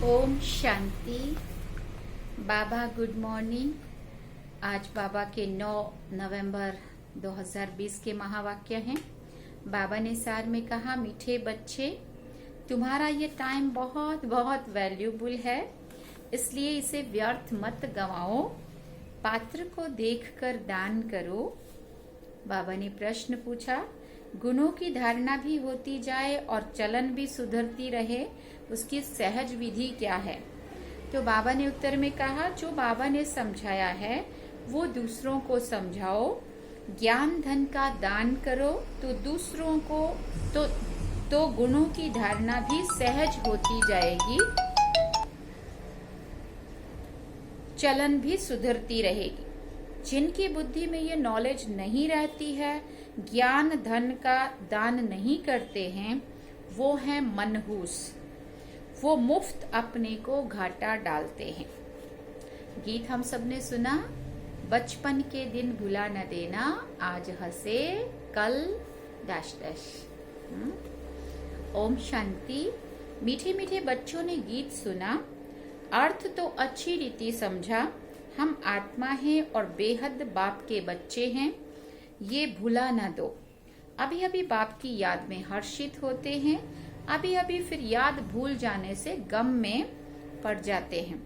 ओम शांति। बाबा good morning. आज बाबा के 9 नवंबर 2020 के महावाक्य हैं। बाबा ने सार में कहा, मीठे बच्चे, तुम्हारा ये टाइम बहुत बहुत वैल्यूबल है, इसलिए इसे व्यर्थ मत गंवाओ। पात्र को देखकर दान करो। बाबा ने प्रश्न पूछा, गुणों की धारणा भी होती जाए और चलन भी सुधरती रहे, उसकी सहज विधि क्या है? तो बाबा ने उत्तर में कहा, जो बाबा ने समझाया है वो दूसरों को समझाओ। ज्ञान धन का दान करो तो दूसरों को तो गुणों की धारणा भी सहज होती जाएगी, चलन भी सुधरती रहेगी। जिनकी बुद्धि में ये नॉलेज नहीं रहती है, ज्ञान धन का दान नहीं करते हैं, वो है मनहूस। वो मुफ्त अपने को घाटा डालते हैं। गीत हम सबने सुना, बचपन के दिन भुला न देना, आज हंसे कल डैश डैश। ओम शांति। मीठे मीठे बच्चों ने गीत सुना, अर्थ तो अच्छी रीति समझा। हम आत्मा हैं और बेहद बाप के बच्चे हैं, ये भुला न दो। अभी अभी बाप की याद में हर्षित होते हैं, अभी अभी फिर याद भूल जाने से गम में पड़ जाते हैं।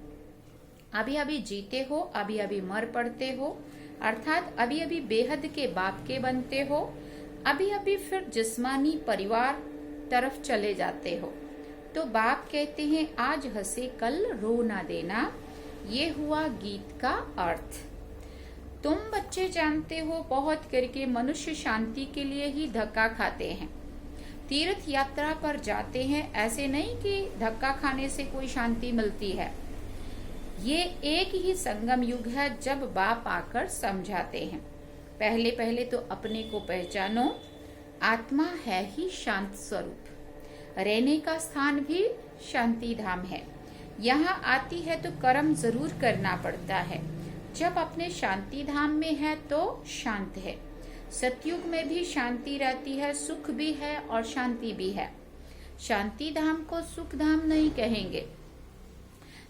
अभी अभी जीते हो, अभी अभी मर पड़ते हो, अर्थात अभी अभी बेहद के बाप के बनते हो, अभी अभी फिर जिस्मानी परिवार तरफ चले जाते हो। तो बाप कहते हैं, आज हंसे कल रो ना देना। ये हुआ गीत का अर्थ। तुम बच्चे जानते हो, बहुत करके मनुष्य शांति के लिए ही धक्का खाते हैं, तीर्थ यात्रा पर जाते हैं। ऐसे नहीं कि धक्का खाने से कोई शांति मिलती है। ये एक ही संगम युग है जब बाप आकर समझाते हैं, पहले पहले तो अपने को पहचानो। आत्मा है ही शांत स्वरूप, रहने का स्थान भी शांति धाम है। यहाँ आती है तो कर्म जरूर करना पड़ता है। जब अपने शांति धाम में है तो शांत है। सतयुग में भी शांति रहती है, सुख भी है और शांति भी है। शांति धाम को सुख धाम नहीं कहेंगे।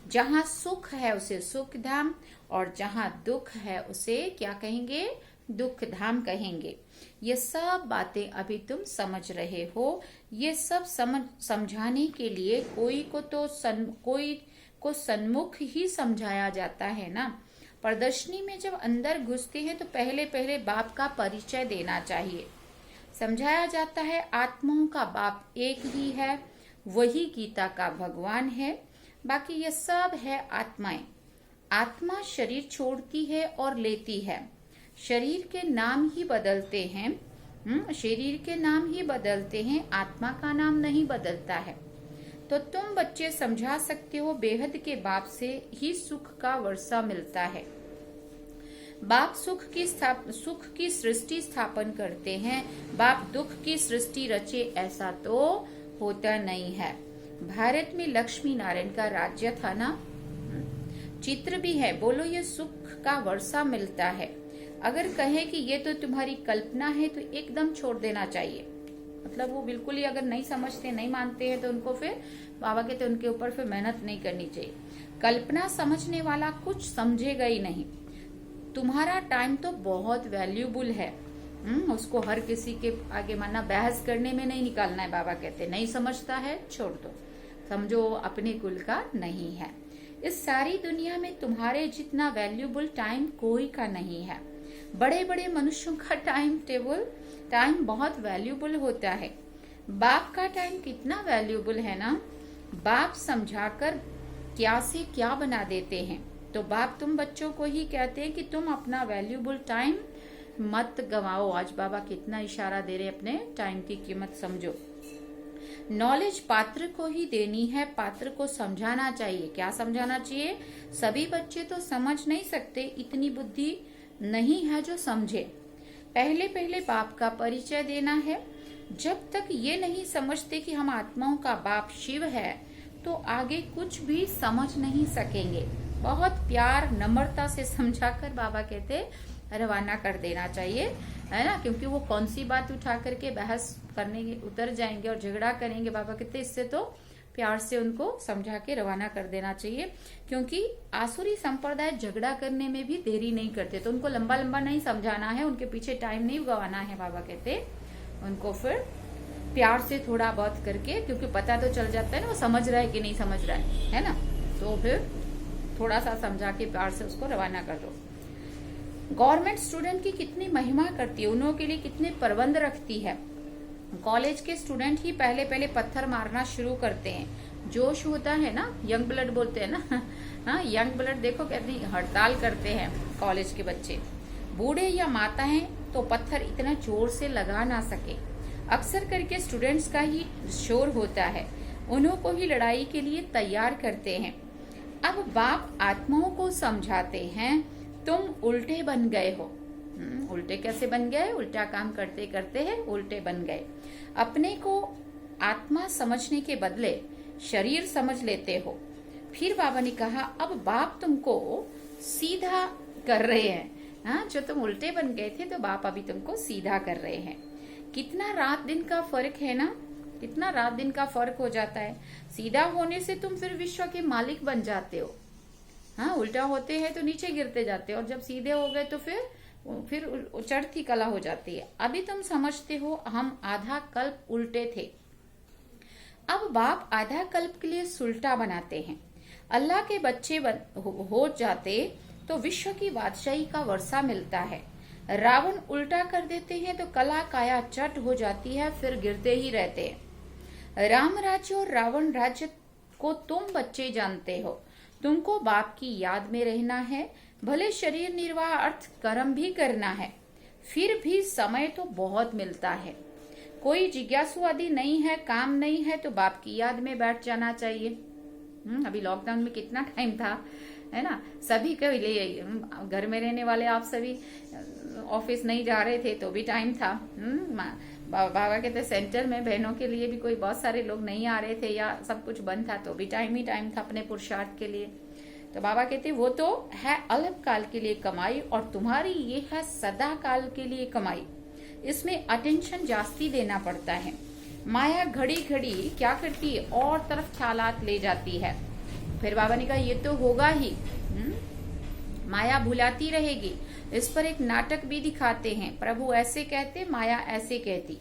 जहाँ सुख है उसे सुख धाम, और जहाँ दुख है उसे क्या कहेंगे? दुख धाम कहेंगे। ये सब बातें अभी तुम समझ रहे हो। ये सब समझाने के लिए कोई को सन्मुख ही समझाया जाता है ना। प्रदर्शनी में जब अंदर घुसते हैं तो पहले पहले बाप का परिचय देना चाहिए। समझाया जाता है, आत्माओं का बाप एक ही है, वही गीता का भगवान है, बाकी ये सब है आत्माएं। आत्मा शरीर छोड़ती है और लेती है। शरीर के नाम ही बदलते हैं, शरीर के नाम ही बदलते हैं, आत्मा का नाम नहीं बदलता है। तो तुम बच्चे समझा सकते हो, बेहद के बाप से ही सुख का वर्षा मिलता है। बाप सुख की सृष्टि स्थापन करते हैं, बाप दुख की सृष्टि रचे, ऐसा तो होता नहीं है। भारत में लक्ष्मी नारायण का राज्य था ना, चित्र भी है। बोलो ये सुख का वर्षा मिलता है। अगर कहे कि ये तो तुम्हारी कल्पना है तो एकदम छोड़ देना चाहिए। मतलब वो बिल्कुल ही अगर नहीं समझते, नहीं मानते हैं तो उनको फिर बाबा कहते उनके ऊपर फिर मेहनत नहीं करनी चाहिए। कल्पना समझने वाला कुछ समझेगा ही नहीं। तुम्हारा टाइम तो बहुत वैल्यूबल है, उसको हर किसी के आगे माना बहस करने में नहीं निकालना है। बाबा कहते नहीं समझता है छोड़ दो, समझो अपने कुल का नहीं है। इस सारी दुनिया में तुम्हारे जितना वैल्यूबल टाइम कोई का नहीं है। बड़े बड़े मनुष्यों का टाइम बहुत वैल्यूबल होता है। बाप का टाइम कितना वैल्यूबल है ना। बाप समझाकर क्या से क्या बना देते हैं। तो बाप तुम बच्चों को ही कहते हैं कि तुम अपना वैल्यूबल टाइम मत गवाओ। आज बाबा कितना इशारा दे रहे, अपने टाइम की कीमत समझो। नॉलेज पात्र को ही देनी है, पात्र को समझाना चाहिए। क्या समझाना चाहिए? सभी बच्चे तो समझ नहीं सकते, इतनी बुद्धि नहीं है जो समझे। पहले पहले बाप का परिचय देना है। जब तक ये नहीं समझते कि हम आत्माओं का बाप शिव है तो आगे कुछ भी समझ नहीं सकेंगे। बहुत प्यार नम्रता से समझाकर बाबा कहते रवाना कर देना चाहिए, है ना। क्योंकि वो कौन सी बात उठा करके बहस करने उतर जाएंगे और झगड़ा करेंगे। बाबा कहते इससे तो प्यार से उनको समझा के रवाना कर देना चाहिए, क्योंकि आसुरी संप्रदाय झगड़ा करने में भी देरी नहीं करते। तो उनको लंबा लंबा नहीं समझाना है, उनके पीछे टाइम नहीं गवाना है। बाबा कहते उनको फिर प्यार से थोड़ा बहुत करके, क्योंकि पता तो चल जाता है ना वो समझ रहा है कि नहीं समझ रहा है ना, तो फिर थोड़ा सा समझा के प्यार से उसको रवाना कर दो। गवर्नमेंट स्टूडेंट की कितनी महिमा करती है, उन्हों के लिए कितने प्रबंध रखती है। कॉलेज के स्टूडेंट ही पहले पहले पत्थर मारना शुरू करते हैं। जोश होता है ना, यंग ब्लड बोलते हैं ना, हाँ यंग ब्लड देखो कितनी हड़ताल करते हैं कॉलेज के बच्चे। बूढ़े या माता हैं तो पत्थर इतना जोर से लगा ना सके। अक्सर करके स्टूडेंट्स का ही शोर होता है, उन्हों को ही लड़ाई के लिए तैयार करते हैं। अब बाप आत्माओं को समझाते हैं, तुम उल्टे बन गए हो। उल्टे कैसे बन गए? उल्टा काम करते करते हैं उल्टे बन गए। अपने को आत्मा समझने के बदले शरीर समझ लेते हो। फिर बाबा ने कहा, अब बाप तुमको सीधा कर रहे हैं। हाँ, जो तुम उल्टे बन गए थे तो बाप अभी तुमको सीधा कर रहे हैं। कितना रात दिन का फर्क है ना, कितना रात दिन का फर्क हो जाता है। सीधा होने से तुम फिर विश्व के मालिक बन जाते हो। हाँ, उल्टा होते हैं तो नीचे गिरते जाते हो, और जब सीधे हो गए तो फिर चढ़ती कला हो जाती है। अभी तुम समझते हो हम आधा कल्प उल्टे थे। अब बाप आधा कल्प के लिए सुलटा बनाते हैं। अल्लाह के बच्चे हो जाते तो विश्व की बादशाही का वर्षा मिलता है। रावण उल्टा कर देते हैं तो कला काया चट हो जाती है, फिर गिरते ही रहते हैं। राम राज्य और रावण राज्य को तुम बच्चे जानते हो। तुमको बाप की याद में रहना है, भले शरीर निर्वाह अर्थ कर्म भी करना है, फिर भी समय तो बहुत मिलता है। कोई जिज्ञासु आदि नहीं है, काम नहीं है तो बाप की याद में बैठ जाना चाहिए। अभी लॉकडाउन में कितना टाइम था, है ना, सभी के लिए, घर में रहने वाले आप सभी ऑफिस नहीं जा रहे थे तो भी टाइम था। बाबा कहते सेंटर में बहनों के लिए भी कोई बहुत सारे लोग नहीं आ रहे थे या सब कुछ बंद था तो भी टाइम ही टाइम था अपने पुरुषार्थ के लिए। तो बाबा कहते वो तो है अल्प काल के लिए कमाई, और तुम्हारी ये है सदा काल के लिए कमाई। इसमें अटेंशन जास्ती देना पड़ता है। माया घड़ी घड़ी क्या करती है, और तरफ ख्यालात ले जाती है। फिर बाबा ने कहा ये तो होगा ही, माया भुलाती रहेगी। इस पर एक नाटक भी दिखाते हैं, प्रभु ऐसे कहते, माया ऐसे कहती।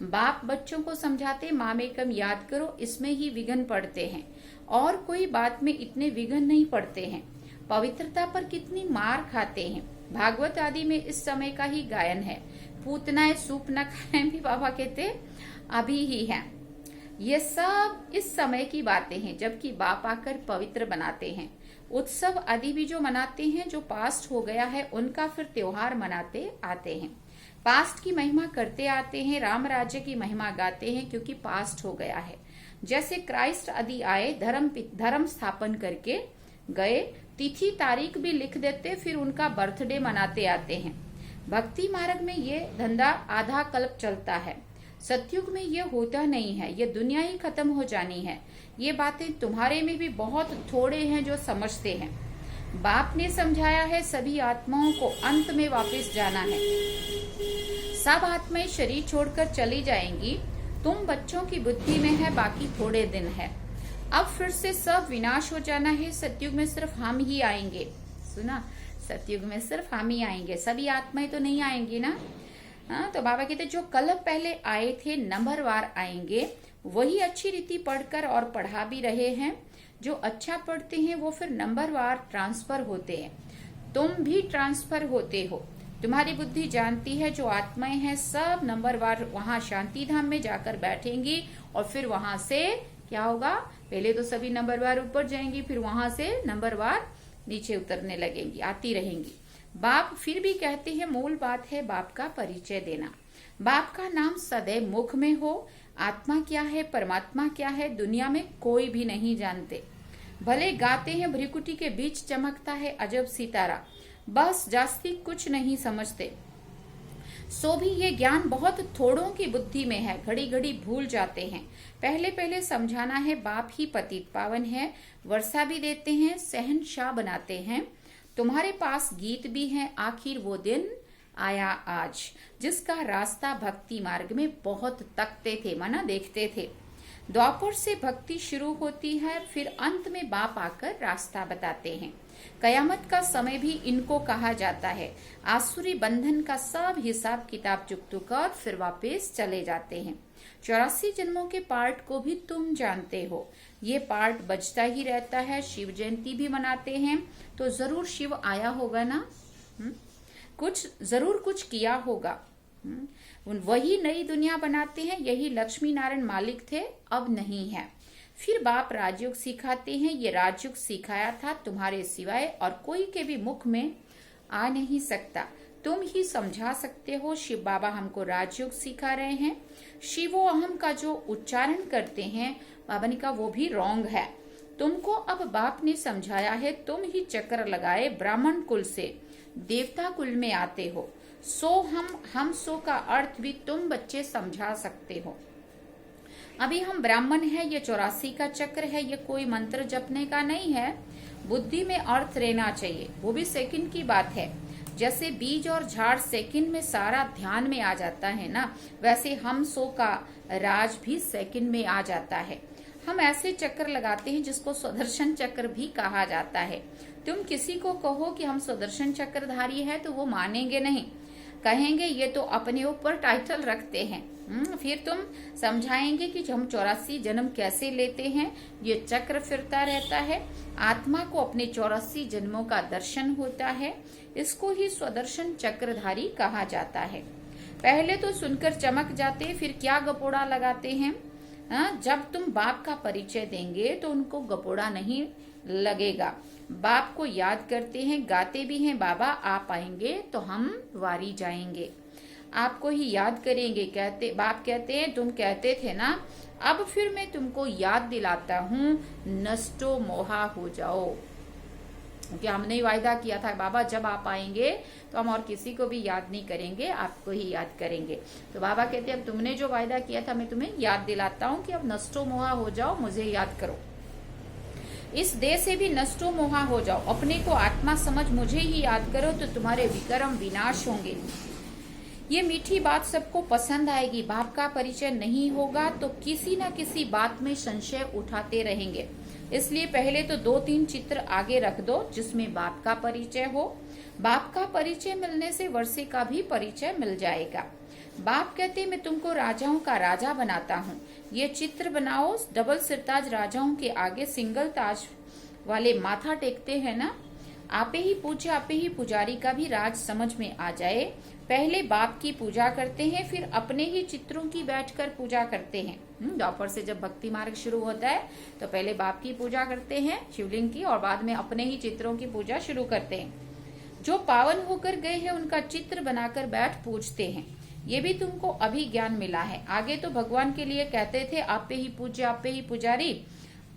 बाप बच्चों को समझाते, मामेकम याद करो, इसमें ही विघ्न पड़ते हैं, और कोई बात में इतने विघ्न नहीं पड़ते हैं। पवित्रता पर कितनी मार खाते हैं। भागवत आदि में इस समय का ही गायन है। पूतनाएं सूप न खाएं भी बाबा कहते अभी ही है। ये सब इस समय की बातें हैं, जबकि बाप आकर पवित्र बनाते हैं। उत्सव आदि भी जो मनाते हैं, जो पास्ट हो गया है उनका फिर त्योहार मनाते आते हैं। पास्ट की महिमा करते आते हैं, राम राज्य की महिमा गाते हैं, क्योंकि पास्ट हो गया है। जैसे क्राइस्ट आदि आए, धर्म स्थापन करके गए, तिथि तारीख भी लिख देते, फिर उनका बर्थडे मनाते आते हैं। भक्ति मार्ग में ये धंधा आधा कल्प चलता है। सतयुग में ये होता नहीं है, ये दुनिया ही खत्म हो जानी है। ये बातें तुम्हारे में भी बहुत थोड़े हैं जो समझते हैं। बाप ने समझाया है सभी आत्माओं को अंत में वापस जाना है। सब आत्माएं शरीर छोड़कर चली जाएंगी। तुम बच्चों की बुद्धि में है, बाकी थोड़े दिन है। अब फिर से सब विनाश हो जाना है। सतयुग में सिर्फ हम ही आएंगे। सुना, सतयुग में सिर्फ हम ही आएंगे, सभी आत्माएं तो नहीं आएंगी ना। हाँ, तो बाबा कहते जो कल पहले आए थे नंबरवार आएंगे, वही अच्छी रीति पढ़कर और पढ़ा भी रहे हैं। जो अच्छा पढ़ते हैं वो फिर नंबरवार ट्रांसफर होते हैं। तुम भी ट्रांसफर होते हो। तुम्हारी बुद्धि जानती है जो आत्माएं हैं सब नंबरवार वहां शांति धाम में जाकर बैठेंगी, और फिर वहां से क्या होगा, पहले तो सभी नंबरवार ऊपर जाएंगी, फिर वहां से नंबरवार नीचे उतरने लगेंगी, आती रहेंगी। बाप फिर भी कहते हैं मूल बात है बाप का परिचय देना। बाप का नाम सदैव मुख में हो। आत्मा क्या है, परमात्मा क्या है, दुनिया में कोई भी नहीं जानते। भले गाते हैं भ्रिकुटी के बीच चमकता है अजब सितारा, बस जास्ती कुछ नहीं समझते। सो भी ये ज्ञान बहुत थोड़ों की बुद्धि में है, घड़ी घड़ी भूल जाते हैं। पहले पहले समझाना है बाप ही पतित पावन है, वर्षा भी देते हैं, सहनशाह बनाते हैं। तुम्हारे पास गीत भी हैं, आखिर वो दिन आया आज, जिसका रास्ता भक्ति मार्ग में बहुत तकते थे, माना देखते थे। द्वापर से भक्ति शुरू होती है, फिर अंत में बाप आकर रास्ता बताते हैं। कयामत का समय भी इनको कहा जाता है। आसुरी बंधन का सब हिसाब किताब चुकतू कर फिर वापस चले जाते हैं। 84 जन्मों के पार्ट को भी तुम जानते हो, ये पार्ट बजता ही रहता है। शिव जयंती भी मनाते हैं तो जरूर शिव आया होगा ना, कुछ जरूर कुछ किया होगा। वही नई दुनिया बनाते हैं, यही लक्ष्मी नारायण मालिक थे, अब नहीं है। फिर बाप राजयोग सिखाते हैं, ये राजयोग सिखाया था तुम्हारे सिवाय और कोई के भी मुख में आ नहीं सकता, तुम ही समझा सकते हो। शिव बाबा हमको राजयोग सिखा रहे हैं। शिवो अहम का जो उच्चारण करते हैं बाबा ने कहा वो भी रॉन्ग है। तुमको अब बाप ने समझाया है, तुम ही चक्कर लगाए ब्राह्मण कुल से देवता कुल में आते हो। सो हम सो का अर्थ भी तुम बच्चे समझा सकते हो। अभी हम ब्राह्मण है, ये 84 का चक्र है, ये कोई मंत्र जपने का नहीं है। बुद्धि में अर्थ रहना चाहिए, वो भी सेकंड की बात है। जैसे बीज और झाड़ सेकंड में सारा ध्यान में आ जाता है ना, वैसे हम सो का राज भी सेकंड में आ जाता है। हम ऐसे चक्कर लगाते हैं जिसको सुदर्शन चक्र भी कहा जाता है। तुम किसी को कहो कि हम सुदर्शन चक्रधारी है तो वो मानेंगे नहीं, कहेंगे ये तो अपने ऊपर टाइटल रखते हैं। फिर तुम समझाएंगे कि हम 84 जन्म कैसे लेते हैं, ये चक्र फिरता रहता है। आत्मा को अपने 84 जन्मों का दर्शन होता है, इसको ही स्वदर्शन चक्रधारी कहा जाता है। पहले तो सुनकर चमक जाते, फिर क्या गपोड़ा लगाते हैं। जब तुम बाप का परिचय देंगे तो उनको गपोड़ा नहीं लगेगा। बाप को याद करते हैं, गाते भी हैं, बाबा आप आएंगे तो हम वारी जाएंगे, आपको ही याद करेंगे। बाप कहते हैं तुम कहते थे ना, अब फिर मैं तुमको याद दिलाता हूँ, नष्टो मोहा हो जाओ। क्योंकि हमने ही वायदा किया था बाबा जब आप आएंगे तो हम और किसी को भी याद नहीं करेंगे, आपको ही याद करेंगे। तो बाबा कहते हैं अब तुमने जो वायदा किया था मैं तुम्हें याद दिलाता हूँ कि अब नष्टो मोहा हो जाओ, मुझे याद करो। इस देह से भी नष्टो मोहा हो जाओ, अपने को आत्मा समझ मुझे ही याद करो तो तुम्हारे विक्रम विनाश होंगे। ये मीठी बात सबको पसंद आएगी। बाप का परिचय नहीं होगा तो किसी न किसी बात में संशय उठाते रहेंगे, इसलिए पहले तो 2-3 चित्र आगे रख दो जिसमें बाप का परिचय हो। बाप का परिचय मिलने से वर्षे का भी परिचय मिल जाएगा। बाप कहते मैं तुमको राजाओं का राजा बनाता हूँ, ये चित्र बनाओ। डबल सिरताज राजाओं के आगे सिंगल ताज वाले माथा टेकते हैं ना, आपे ही पूछे आपे ही पुजारी का भी राज समझ में आ जाए। पहले बाप की पूजा करते हैं, फिर अपने ही चित्रों की बैठकर पूजा करते हैं। द्वापर से जब भक्ति मार्ग शुरू होता है तो पहले बाप की पूजा करते हैं शिवलिंग की, और बाद में अपने ही चित्रों की पूजा शुरू करते हैं। जो पावन होकर गए हैं उनका चित्र बनाकर बैठ पूजते हैं। ये भी तुमको अभी ज्ञान मिला है। आगे तो भगवान के लिए कहते थे आप पे ही पूज्य आप पे ही पुजारी,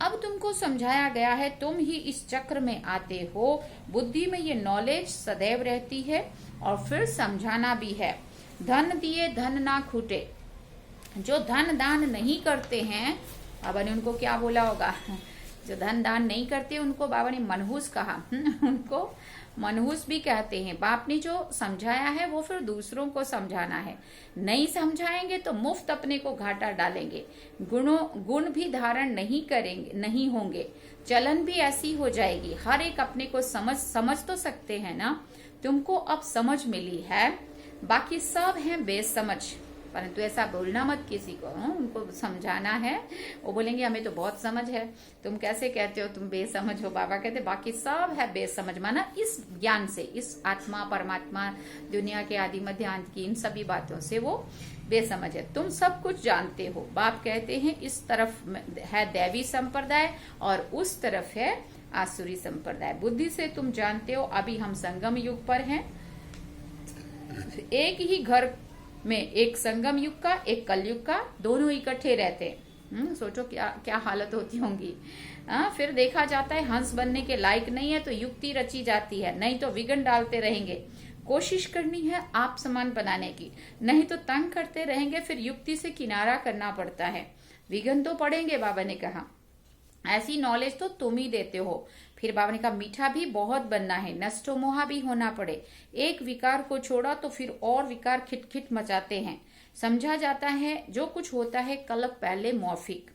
अब तुमको समझाया गया है तुम ही इस चक्र में आते हो। बुद्धि में ये नॉलेज सदैव रहती है और फिर समझाना भी है। धन दिए धन ना खूटे, जो धन दान नहीं करते हैं, बाबा ने उनको क्या बोला होगा, जो धन दान नहीं करते उनको बाबा ने मनहूस कहा। उनको मनहूस भी कहते हैं। बाप ने जो समझाया है वो फिर दूसरों को समझाना है। नहीं समझाएंगे तो मुफ्त अपने को घाटा डालेंगे। गुण भी धारण नहीं करेंगे, नहीं होंगे, चलन भी ऐसी हो जाएगी। हर एक अपने को समझ तो सकते हैं ना। तुमको अब समझ मिली है, बाकी सब हैं बेसमझ। परंतु ऐसा बोलना मत किसी को, उनको समझाना है। वो बोलेंगे हमें तो बहुत समझ है, तुम कैसे कहते हो तुम बेसमझ हो। बाबा कहते बाकी सब है बेसमझ, माना इस ज्ञान से, इस आत्मा परमात्मा दुनिया के आदि मध्य अंत की इन सभी बातों से वो बेसमझ है। तुम सब कुछ जानते हो। बाप कहते हैं इस तरफ है दैवी संप्रदाय और उस तरफ है आसुरी संप्रदाय। बुद्धि से तुम जानते हो अभी हम संगम युग पर हैं। एक ही घर में एक संगम युग का एक कलयुग का, दोनों इकट्ठे रहते हैं। सोचो क्या क्या हालत होती होंगी। फिर देखा जाता है हंस बनने के लायक नहीं है तो युक्ति रची जाती है, नहीं तो विघ्न डालते रहेंगे। कोशिश करनी है आप समान बनाने की, नहीं तो तंग करते रहेंगे, फिर युक्ति से किनारा करना पड़ता है। विघ्न तो पड़ेंगे, बाबा ने कहा। ऐसी नॉलेज तो तुम ही देते हो। फिर बाबा ने कहा मीठा भी बहुत बनना है, नष्टो मोहा भी होना पड़े। एक विकार को छोड़ा तो फिर और विकार खिटखिट मचाते हैं। समझा जाता है जो कुछ होता है कल्प पहले मौफिक।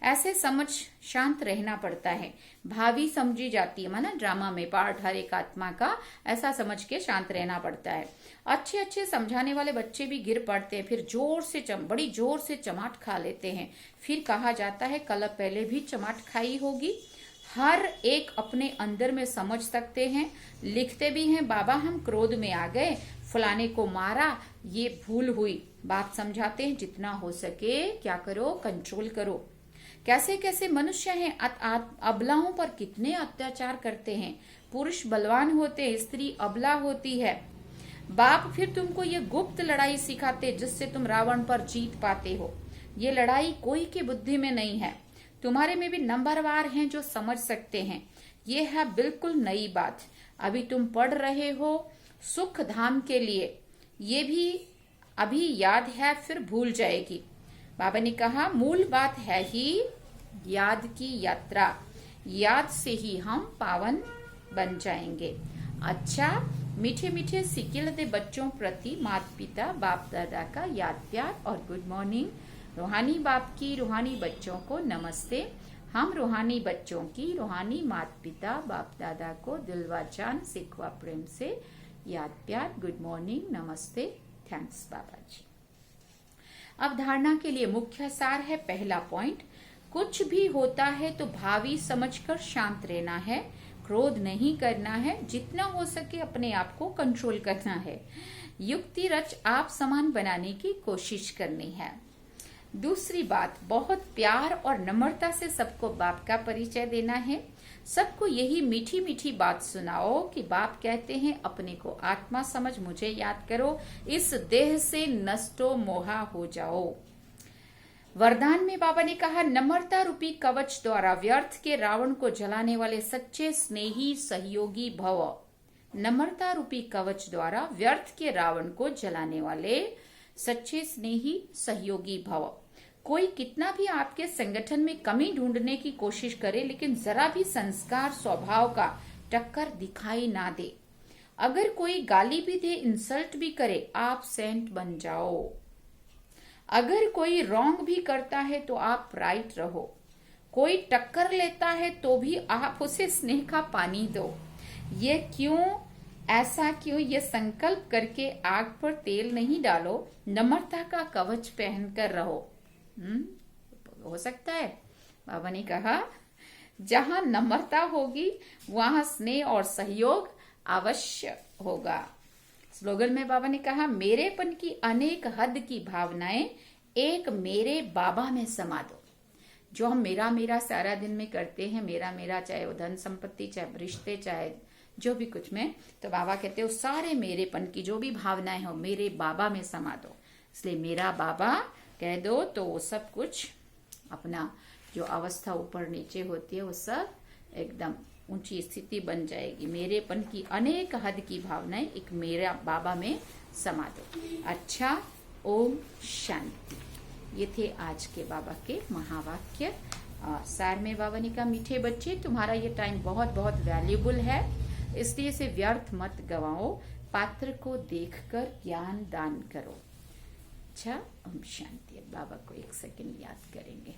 ऐसे समझ शांत रहना पड़ता है। भावी समझी जाती है, माना ड्रामा में पार्ट हर एक आत्मा का, ऐसा समझ के शांत रहना पड़ता है। अच्छे अच्छे समझाने वाले बच्चे भी गिर पड़ते हैं, फिर बड़ी जोर से चमाट खा लेते हैं। फिर कहा जाता है कल पहले भी चमाट खाई होगी। हर एक अपने अंदर में समझ सकते हैं, लिखते भी हैं, बाबा हम क्रोध में आ गए, फलाने को मारा, ये भूल हुई। बाप समझाते हैं जितना हो सके क्या करो, कंट्रोल करो। कैसे कैसे मनुष्य हैं, अबलाओं पर कितने अत्याचार करते हैं। पुरुष बलवान होते, स्त्री अबला होती है। बाप फिर तुमको ये गुप्त लड़ाई सिखाते जिससे तुम रावण पर जीत पाते हो। ये लड़ाई कोई की बुद्धि में नहीं है, तुम्हारे में भी नंबरवार हैं जो समझ सकते हैं। ये है बिल्कुल नई बात। अभी तुम पढ़ रहे हो सुख धाम के लिए, ये भी अभी याद है फिर भूल जाएगी। बाबा ने कहा मूल बात है ही याद की यात्रा, याद से ही हम पावन बन जाएंगे। अच्छा, मीठे मीठे सिक्के दे बच्चों प्रति माता पिता बाप दादा का याद प्यार और गुड मॉर्निंग। रूहानी बाप की रूहानी बच्चों को नमस्ते। हम रूहानी बच्चों की रूहानी माता पिता बाप दादा को दिलवा जान सिखवा प्रेम से याद प्यार, गुड मॉर्निंग, नमस्ते, थैंक्स बाबा जी। अब धारणा के लिए मुख्य सार है। पहला पॉइंट, कुछ भी होता है तो भावी समझकर शांत रहना है, क्रोध नहीं करना है, जितना हो सके अपने आप को कंट्रोल करना है, युक्ति रच आप समान बनाने की कोशिश करनी है। दूसरी बात, बहुत प्यार और नम्रता से सबको बाप का परिचय देना है। सबको यही मीठी मीठी बात सुनाओ कि बाप कहते हैं अपने को आत्मा समझ मुझे याद करो, इस देह से नष्टो मोहा हो जाओ। वरदान में बाबा ने कहा नम्रता रूपी कवच द्वारा व्यर्थ के रावण को जलाने वाले सच्चे स्नेही सहयोगी भव। नम्रता रूपी कवच द्वारा व्यर्थ के रावण को जलाने वाले सच्चे स्नेही सहयोगी भव। कोई कितना भी आपके संगठन में कमी ढूंढने की कोशिश करे, लेकिन जरा भी संस्कार स्वभाव का टक्कर दिखाई ना दे। अगर कोई गाली भी दे, इंसल्ट भी करे, आप सेंट बन जाओ। अगर कोई रॉन्ग भी करता है तो आप राइट रहो। कोई टक्कर लेता है तो भी आप उसे स्नेह का पानी दो। ये क्यों, ऐसा क्यों, ये संकल्प करके आग पर तेल नहीं डालो, नम्रता का कवच पहनकर रहो। हो सकता है। बाबा ने कहा जहां नम्रता होगी वहां स्नेह और सहयोग अवश्य होगा। स्लोगन में बाबा ने कहा मेरेपन की अनेक हद की भावनाएं एक मेरे बाबा में समा दो। जो हम मेरा मेरा सारा दिन में करते हैं, मेरा मेरा, चाहे वो धन संपत्ति, चाहे रिश्ते, चाहे जो भी कुछ में, तो बाबा कहते हो सारे मेरेपन की जो भी भावनाएं हो मेरे बाबा में समा दो। इसलिए मेरा बाबा कह दो तो वो सब कुछ अपना जो अवस्था ऊपर नीचे होती है वो सब एकदम ऊंची स्थिति बन जाएगी। मेरेपन की अनेक हद की भावनाएं एक मेरा बाबा में समा दो। अच्छा, ओम शांति। ये थे आज के बाबा के महावाक्य। सार में बाबा ने कहा मीठे बच्चे, तुम्हारा ये टाइम बहुत बहुत वैल्यूबल है, इसलिए इसे व्यर्थ मत गवाओ। पात्र को देखकर ज्ञान दान करो। अच्छा, ओम शांति। बाबा को एक सेकंड याद करेंगे।